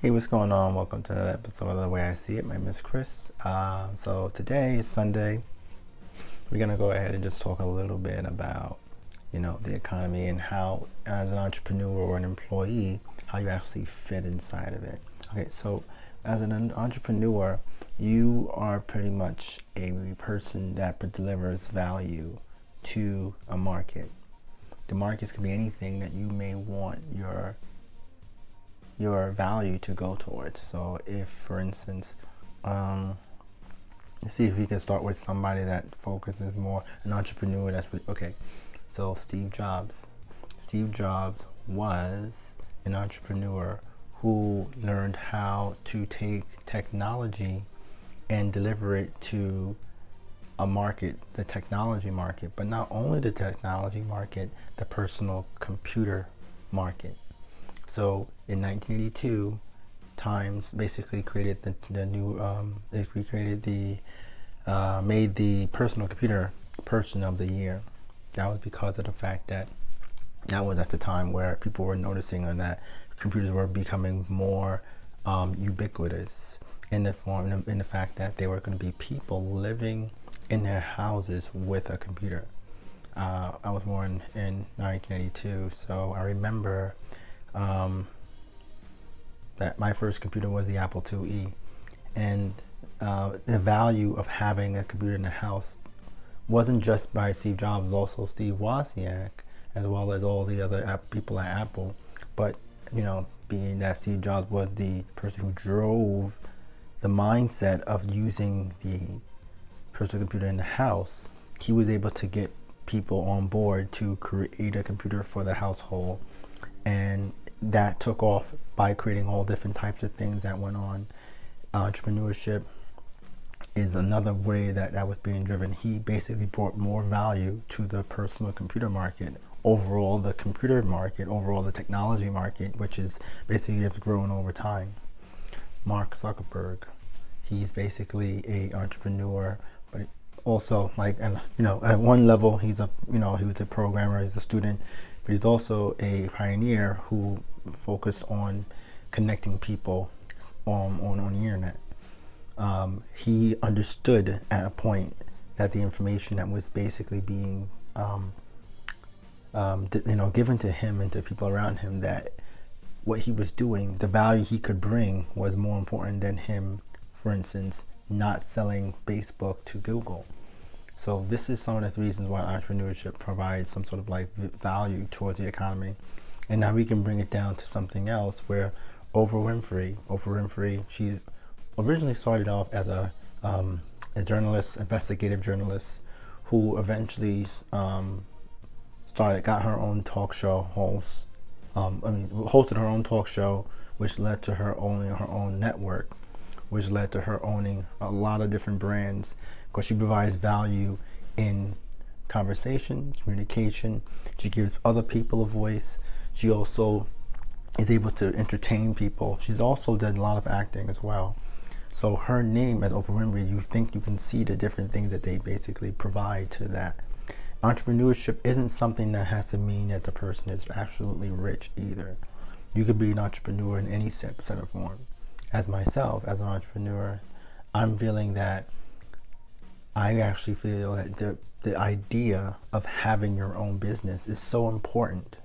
Hey, what's going on? Welcome to another episode of The Way I See It. My name is Chris. So today is Sunday. We're gonna go ahead and just talk a little bit about, the economy and how, as an entrepreneur or an employee, how you actually fit inside of it. Okay, so as an entrepreneur, you are pretty much a person that delivers value to a market. The markets can be anything that you may want your value to go towards. So if, for instance, let's see if we can start with somebody that focuses more, an entrepreneur that's okay. So Steve Jobs. Steve Jobs was an entrepreneur who learned how to take technology and deliver it to a market, the technology market, but not only the technology market, the personal computer market. So in 1982, Times basically created the new, they created made the personal computer person of the year. That was because of the fact that was at the time where people were noticing that computers were becoming more ubiquitous in the fact that there were going to be people living in their houses with a computer. I was born in 1982, so I remember that my first computer was the Apple IIe, and the value of having a computer in the house wasn't just by Steve Jobs, it was also Steve Wozniak, as well as all the other people at Apple. But being that Steve Jobs was the person who drove the mindset of using the personal computer in the house, he was able to get people on board to create a computer for the household, and that took off by creating all different types of things that went on. Entrepreneurship is another way that was being driven. He basically brought more value to the personal computer market. Overall, the computer market, overall the technology market, which is basically has grown over time. Mark Zuckerberg, he's basically a entrepreneur, but also at one level he was a programmer, he's a student, but he's also a pioneer who focused on connecting people on the internet. He understood at a point that the information that was basically being given to him and to people around him, that what he was doing, the value he could bring, was more important than him, for instance, not selling Facebook to Google. So this is some of the reasons why entrepreneurship provides some sort of value towards the economy. And now we can bring it down to something else where Oprah Winfrey, she originally started off as a journalist, investigative journalist, who eventually got her own talk show hosted her own talk show, which led to her owning her own network, which led to her owning a lot of different brands, because she provides value in conversation, communication. She gives other people a voice. She also is able to entertain people. She's also done a lot of acting as well. So her name as Oprah Winfrey, you can see the different things that they basically provide to that. Entrepreneurship isn't something that has to mean that the person is absolutely rich either. You could be an entrepreneur in any set of form. As myself, as an entrepreneur, I'm feeling that I actually feel that the idea of having your own business is so important,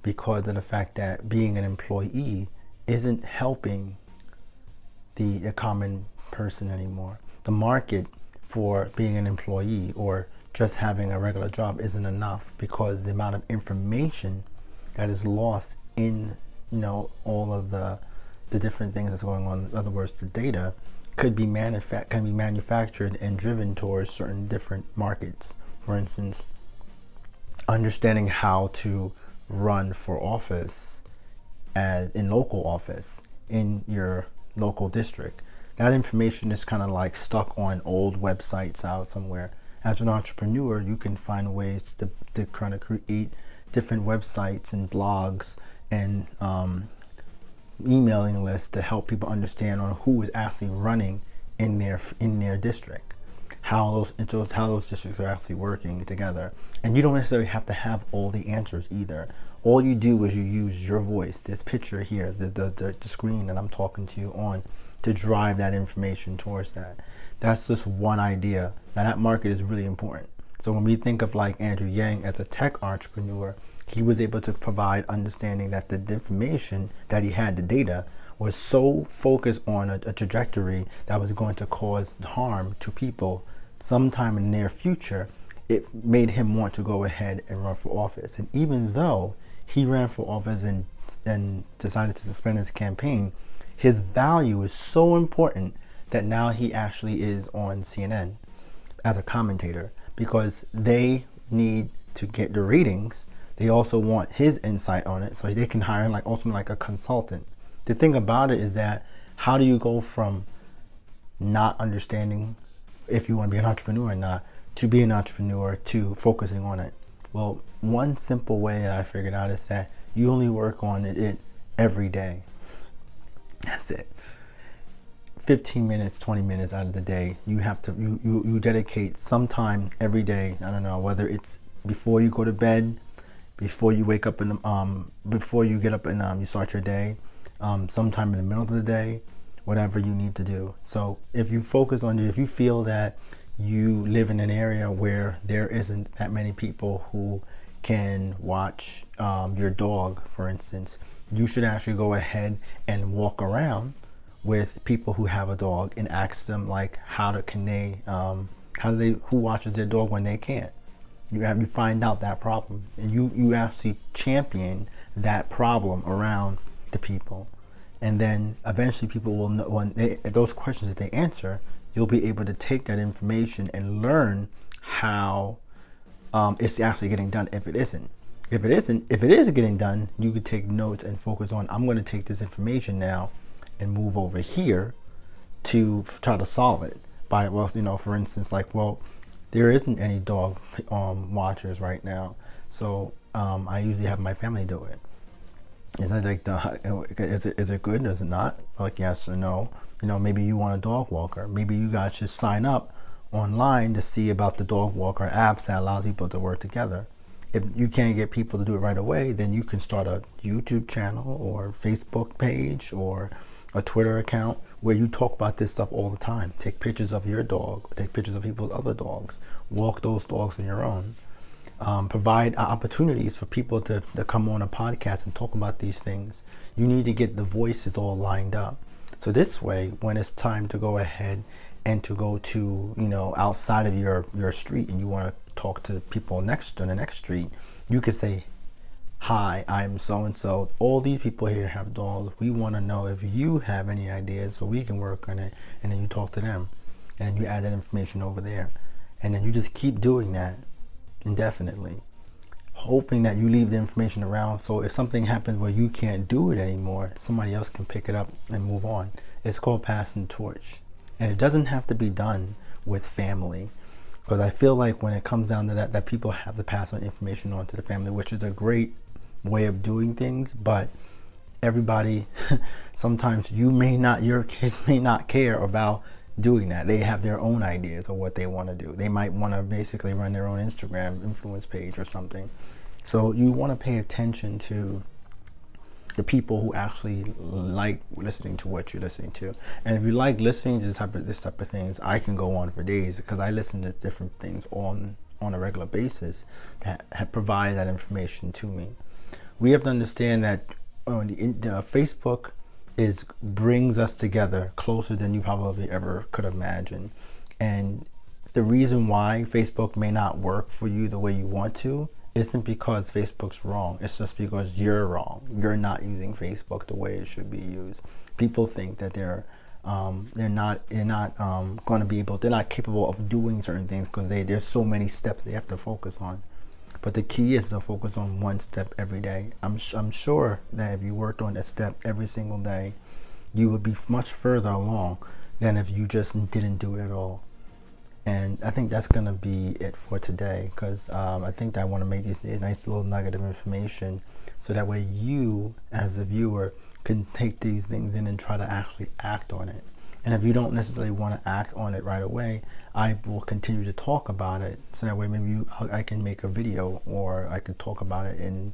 because of the fact that being an employee isn't helping the common person anymore. The market for being an employee or just having a regular job isn't enough, because the amount of information that is lost in all of the different things that's going on. In other words, the data can be manufactured and driven towards certain different markets. For instance, understanding how to run for office as in local office in your local district. That information is kind of stuck on old websites out somewhere. As an entrepreneur, you can find ways to kind of create different websites and blogs and emailing lists to help people understand on who is actually running in their district. how those districts are actually working together. And you don't necessarily have to have all the answers either. All you do is you use your voice, this picture here, the screen that I'm talking to you on, to drive that information towards that. That's just one idea. Now that market is really important. So when we think of like Andrew Yang as a tech entrepreneur, he was able to provide understanding that the information that he had, the data, was so focused on a trajectory that was going to cause harm to people sometime in the near future. It made him want to go ahead and run for office. And even though he ran for office and decided to suspend his campaign, his value is so important that now he actually is on CNN as a commentator, because they need to get the ratings. They also want his insight on it, so they can hire him like a consultant. The thing about it is that how do you go from not understanding if you want to be an entrepreneur or not to be an entrepreneur to focusing on it? Well, one simple way that I figured out is that you only work on it every day. That's it. 15 minutes, 20 minutes out of the day, you have to you dedicate some time every day. I don't know, whether it's before you go to bed, before you wake up before you get up and you start your day, sometime in the middle of the day, whatever you need to do. So if you focus on if you feel that you live in an area where there isn't that many people who can watch your dog, for instance, you should actually go ahead and walk around with people who have a dog and ask them like who watches their dog when they can't. You find out that problem, and you actually champion that problem around the people, and then eventually people will know when those questions that they answer, you'll be able to take that information and learn how it's actually getting done. If it is getting done, you could take notes and focus on, I'm going to take this information now and move over here to try to solve it by, for instance, there isn't any dog watchers right now, so I usually have my family do it. Is it good? Is it not? Like, yes or no? Maybe you want a dog walker. Maybe you guys should sign up online to see about the dog walker apps that allow people to work together. If you can't get people to do it right away, then you can start a YouTube channel or Facebook page or a Twitter account where you talk about this stuff all the time. Take pictures of your dog, take pictures of people's other dogs, walk those dogs on your own. Provide opportunities for people to come on a podcast and talk about these things. You need to get the voices all lined up. So this way, when it's time to go ahead and to go to, outside of your street and you want to talk to people next on the next street, you could say, hi, I'm so-and-so. All these people here have dogs. We want to know if you have any ideas so we can work on it. And then you talk to them. And then you add that information over there. And then you just keep doing that indefinitely, hoping that you leave the information around. So if something happens where you can't do it anymore, somebody else can pick it up and move on. It's called passing the torch. And it doesn't have to be done with family. Because I feel like when it comes down to that people have to pass on information on to the family, which is a great way of doing things, but everybody sometimes your kids may not care about doing that. They have their own ideas of what they want to do. They might want to basically run their own Instagram influence page or something. So you want to pay attention to the people who actually like listening to what you're listening to. And if you like listening to this type of things, I can go on for days because I listen to different things on a regular basis that provide that information to me. We have to understand that Facebook brings us together closer than you probably ever could imagine. And the reason why Facebook may not work for you the way you want to isn't because Facebook's wrong. It's just because you're wrong. You're not using Facebook the way it should be used. People think that they're not going to be able. They're not capable of doing certain things because there's so many steps they have to focus on. But the key is to focus on one step every day. I'm sure that if you worked on a step every single day, you would be much further along than if you just didn't do it at all. And I think that's going to be it for today, because I think that I want to make these a nice little nugget of information so that way you, as a viewer, can take these things in and try to actually act on it. And if you don't necessarily want to act on it right away, I will continue to talk about it. So that way, maybe I can make a video, or I could talk about it in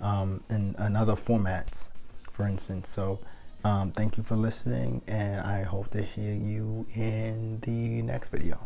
other formats, for instance. So thank you for listening, and I hope to hear you in the next video.